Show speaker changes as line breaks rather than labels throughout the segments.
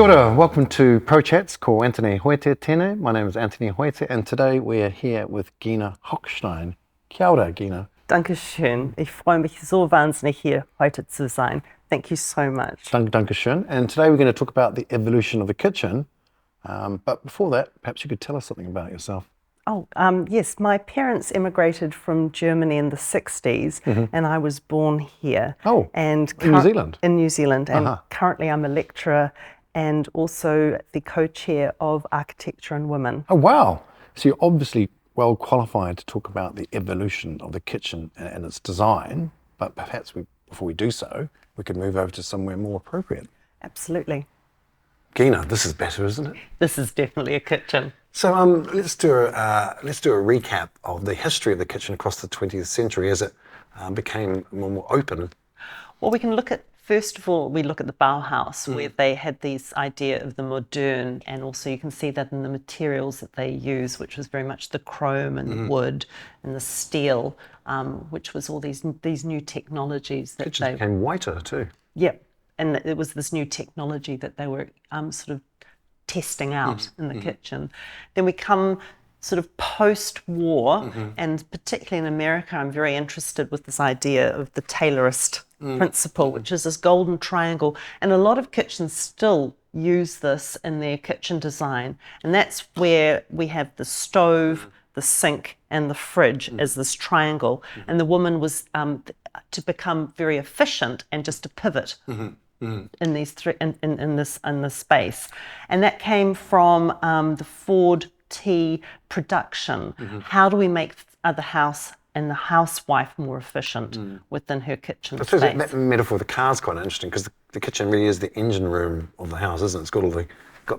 Kia ora, welcome to ProChats, ko Anthony Hoite tēnei. My name is Anthony Hoite, and today we're here with Gina Hochstein. Kia ora, Gina.
Dankeschön. Ich freue mich so wahnsinnig, hier heute zu sein. Thank you so much.
Dankeschön. And today we're going to talk about the evolution of the kitchen. But before that, perhaps you could tell us something about yourself.
Yes, my parents immigrated from Germany in the 60s, and I was born here.
Oh,
and
in New Zealand?
In New Zealand, and currently I'm a lecturer and also the co-chair of Architecture and Women.
Oh, wow. So you're obviously well qualified to talk about the evolution of the kitchen and its design, but perhaps before we do so, we could move over to somewhere more appropriate.
Absolutely.
Gina, this is better, isn't it?
This is definitely a kitchen.
So let's do a recap of the history of the kitchen across the 20th century as it became more open.
Well, we can look at, first of all, we look at the Bauhaus, where they had this idea of the modern, and also you can see that in the materials that they use, which was very much the chrome and the wood and the steel, which was all these new technologies that
Kitchens became whiter too.
Yep, and it was this new technology that they were sort of testing out in the kitchen. Then we come sort of post-war, and particularly in America, I'm very interested with this idea of the Taylorist principle, which is this golden triangle. And a lot of kitchens still use this in their kitchen design. And that's where we have the stove, the sink, and the fridge as this triangle. And the woman was to become very efficient and just to pivot in these in this space. And that came from the Ford T production. How do we make the house and the housewife more efficient within her kitchen space?
That metaphor of the car's quite interesting, because the kitchen really is the engine room of the house, isn't it? It's got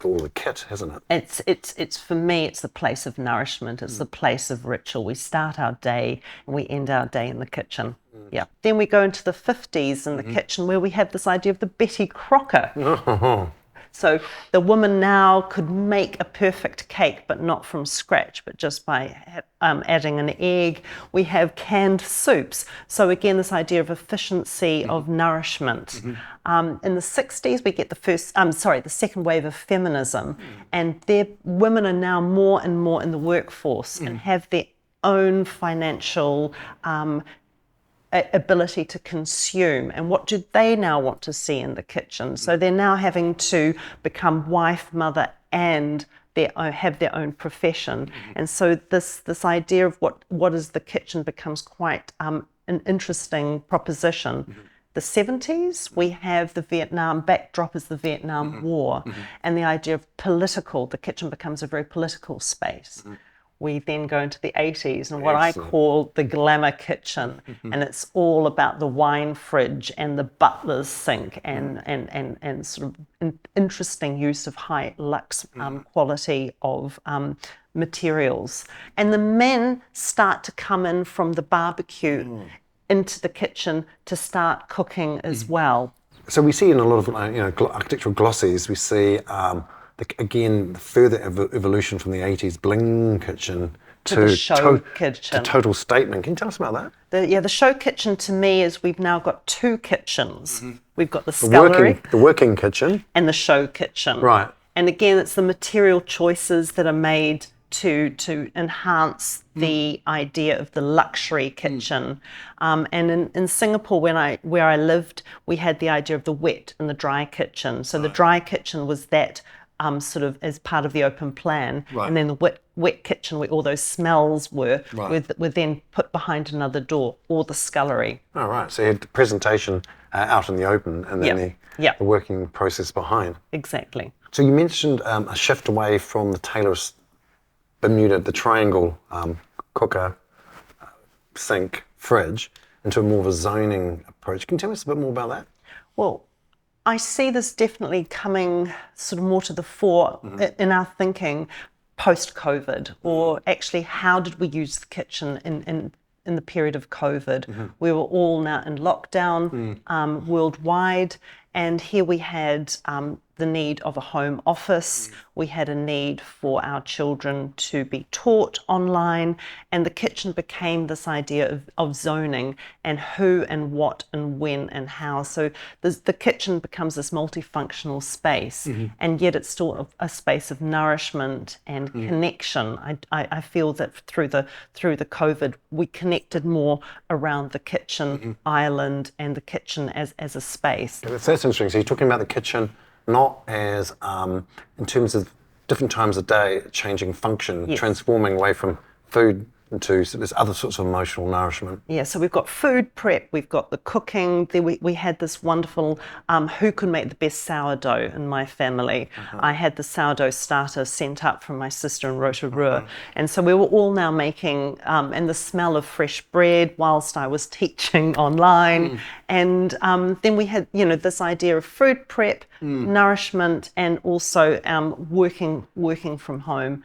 all the kit, hasn't it?
It's for me, it's the place of nourishment. It's the place of ritual. We start our day and we end our day in the kitchen. Yeah. Then we go into the 50s in the kitchen, where we have this idea of the Betty Crocker. So the woman now could make a perfect cake, but not from scratch, but just by adding an egg. We have canned soups. So again, this idea of efficiency, of nourishment. In the 60s, we get the second wave of feminism, and women are now more and more in the workforce and have their own financial ability to consume. And what do they now want to see in the kitchen? So they're now having to become wife, mother, and have their own profession. And so this idea of what is the kitchen becomes quite an interesting proposition. The 70s, we have the Vietnam backdrop is the Vietnam War, and the idea of the kitchen becomes a very political space. We then go into the 80s and what I call the glamour kitchen, and it's all about the wine fridge and the butler's sink and sort of interesting use of high luxe quality of materials. And the men start to come in from the barbecue into the kitchen to start cooking as well.
So we see in a lot of architectural glossies, we see again, the further evolution from the 80s bling kitchen
to the show kitchen.
To total statement. Can you tell us about that?
The show kitchen to me is we've now got two kitchens. We've got the scullery.
The working kitchen.
And the show kitchen.
Right.
And again, it's the material choices that are made to enhance the idea of the luxury kitchen. And in Singapore, where I lived, we had the idea of the wet and the dry kitchen. So the dry kitchen was that sort of as part of the open plan, and then the wet kitchen, where all those smells were then put behind another door, or the scullery.
Oh, right. So you had the presentation out in the open, and then the working process behind.
Exactly.
So you mentioned a shift away from the Taylorist Bermuda, the triangle cooker, sink, fridge, into a more of a zoning approach. Can you tell us a bit more about that?
Well, I see this definitely coming sort of more to the fore in our thinking post-COVID, or actually how did we use the kitchen in the period of COVID? We were all now in lockdown worldwide, and here we had the need of a home office. We had a need for our children to be taught online, and the kitchen became this idea of zoning and who and what and when and how. So the kitchen becomes this multifunctional space, and yet it's still a space of nourishment and connection. I feel that through the COVID, we connected more around the kitchen island and the kitchen as a space.
That's interesting. So you're talking about the kitchen not as, in terms of different times of day, changing function, transforming away from food into there's other sorts of emotional nourishment.
Yeah, so we've got food prep, we've got the cooking. Then we had this wonderful, who could make the best sourdough in my family. I had the sourdough starter sent up from my sister in Rotorua. And so we were all now making, and the smell of fresh bread whilst I was teaching online. And then we had, this idea of food prep, nourishment, and also working from home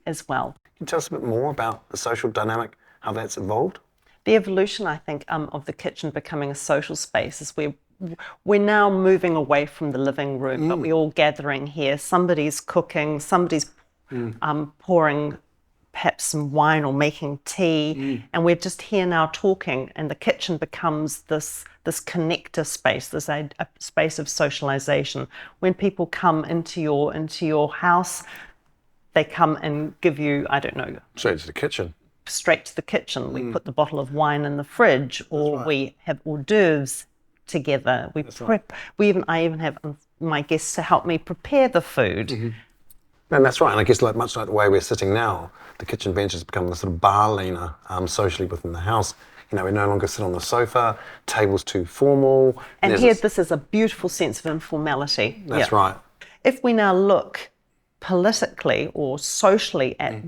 as well.
Can you tell us a bit more about the social dynamic, how that's evolved?
The evolution, I think, of the kitchen becoming a social space is we're now moving away from the living room, but we're all gathering here. Somebody's cooking, somebody's pouring perhaps some wine or making tea, and we're just here now talking, and the kitchen becomes this connector space, this a space of socialization. When people come into your house, they come and give you, I don't know.
Straight to the kitchen.
Straight to the kitchen. We put the bottle of wine in the fridge, or we have hors d'oeuvres together. We prep. I even have my guests to help me prepare the food.
And that's right. And I guess much like the way we're sitting now, the kitchen bench has become the sort of bar leaner socially within the house. We no longer sit on the sofa, table's too formal.
And here, this is a beautiful sense of informality.
That's right.
If we now look politically or socially at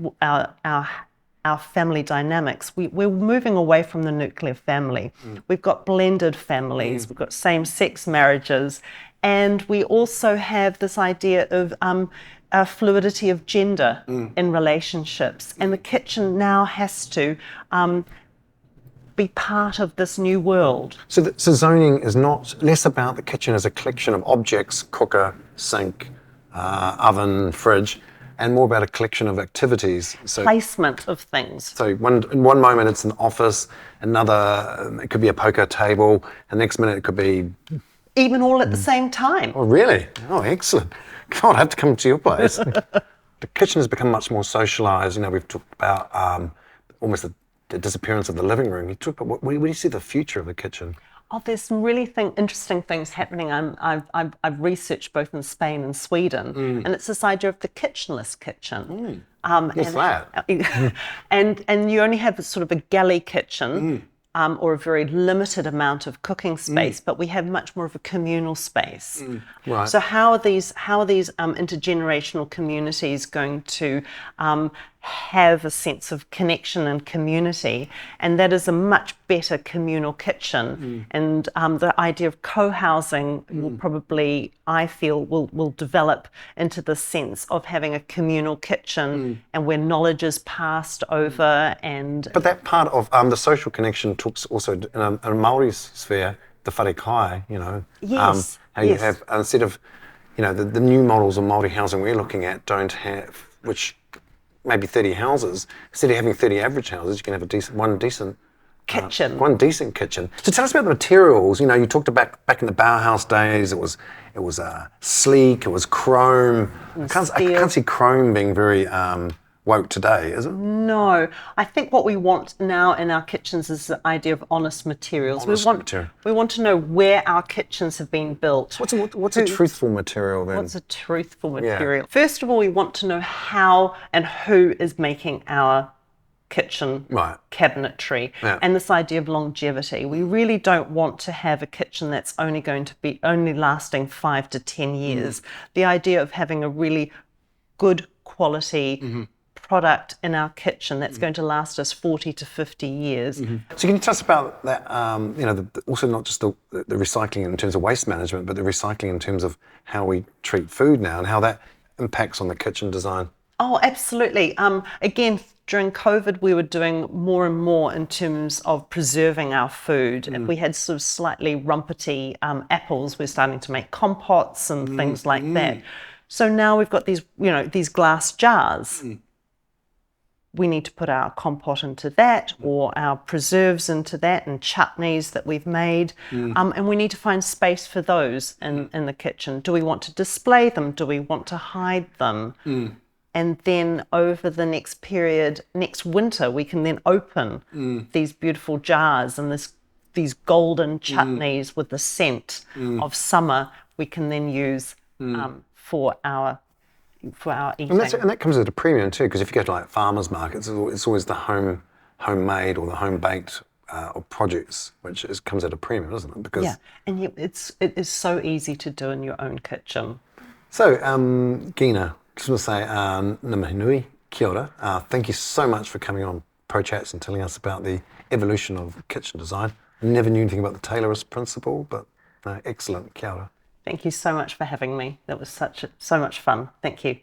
our family dynamics, we're moving away from the nuclear family. We've got blended families, we've got same-sex marriages, and we also have this idea of fluidity of gender in relationships. And the kitchen now has to be part of this new world.
So zoning is less about the kitchen as a collection of objects, cooker, sink, oven, fridge, and more about a collection of activities. So
placement of things.
So in one moment it's an office, another it could be a poker table, and the next minute it could be...
Even all at the same time.
Oh, really? Oh, excellent. God, I have to come to your place. The kitchen has become much more socialised. We've talked about almost the disappearance of the living room. You talk about where do you see the future of the kitchen?
Oh, there's some really interesting things happening. I've researched both in Spain and Sweden, and it's this idea of the kitchenless kitchen.
What's that?
And you only have sort of a galley kitchen, or a very limited amount of cooking space, but we have much more of a communal space.
Right.
So how are these intergenerational communities going to have a sense of connection and community? And that is a much better communal kitchen. And the idea of co-housing will probably, I feel, will develop into the sense of having a communal kitchen and where knowledge is passed over.
But that part of the social connection talks also in a Māori sphere, the whare kai,
Yes.
How you have, instead of, the new models of Māori housing we're looking at don't have, which maybe 30 houses, instead of having 30 average houses, you can have one decent
kitchen.
One decent kitchen. So tell us about the materials. You talked about back in the Bauhaus days, it was sleek, it was chrome. I can't see chrome being very woke today, is it?
No. I think what we want now in our kitchens is the idea of honest materials. We want to know where our kitchens have been built.
What's a truthful material then?
What's a truthful material? Yeah. First of all, we want to know how and who is making our kitchen cabinetry, and this idea of longevity. We really don't want to have a kitchen that's only lasting 5 to 10 years. The idea of having a really good quality product in our kitchen that's going to last us 40 to 50 years.
So can you tell us about that, also not just the recycling in terms of waste management, but the recycling in terms of how we treat food now and how that impacts on the kitchen design?
Oh, absolutely. Again, during COVID, we were doing more and more in terms of preserving our food. If we had sort of slightly rumpety apples, we're starting to make compots and things like that. So now we've got these, these glass jars. We need to put our compote into that, or our preserves into that, and chutneys that we've made. And we need to find space for those in the kitchen. Do we want to display them? Do we want to hide them? And then over the next period, next winter, we can then open these beautiful jars and these golden chutneys with the scent of summer. We can then use for our eating.
And that comes at a premium too, because if you go to like farmers markets, it's always the homemade or the home baked or produce, which comes at a premium, doesn't it? Because
and it is so easy to do in your own kitchen.
So, Gina, just want to say ngā mihi nui, kia ora. Thank you so much for coming on ProChats and telling us about the evolution of kitchen design. I never knew anything about the Taylorist principle, but excellent, kia ora.
Thank you so much for having me. That was so much fun. Thank you.